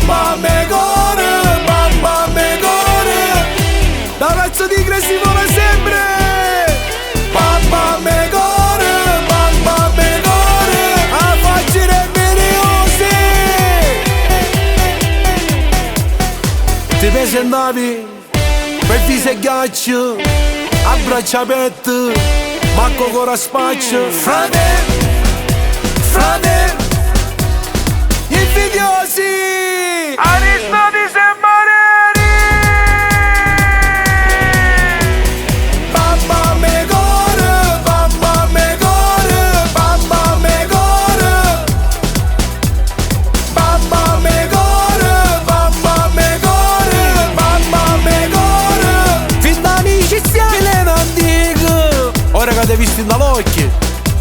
Mamma me core, mamma me core. Da pezzo di cresci vola sempre. Mamma me core, mamma me core. A facile miliose. Ti presentavi per viso e ghiaccio, a braccia aperte, manco ancora spaccio. Frate, frate, invidiosi, Aristoti Sembareri. Mamma me core, mamma me core, mamma me core. Mamma me core, mamma me core, mamma me core. Fin da amicizia che le non dico. Ora che ti visti dall'occhio,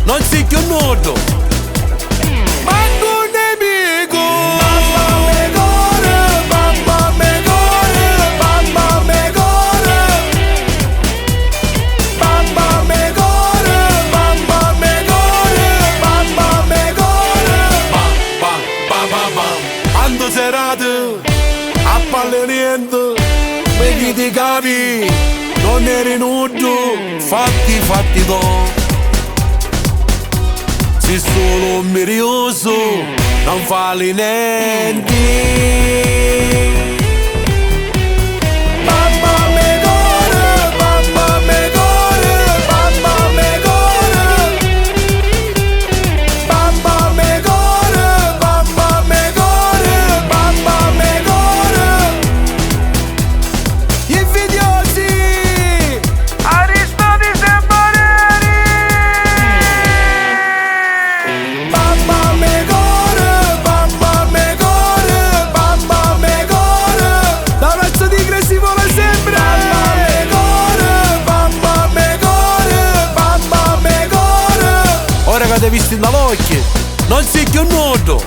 non sei più nudo. Manco un nemico. Mamma me core, mamma me core, mamma me core. Mamma me core, mamma me core, mamma me core. Quando serate a palle niente, vedi ti capi, non eri nudo. Fatti do. Sei solo un mirioso, non vali niente. Mamma me core, mamma me core, mamma me core. Mamma me core, mamma me core, mamma me core. Gli invidiosi, Aristoti Sembareri. Mamma me core, mamma me core, mamma me core. Da pezzo di cresci vola sempre. Mamma me core, mamma me core, mamma me core. Ora che ti visti dall'occhio, non sei più nudo.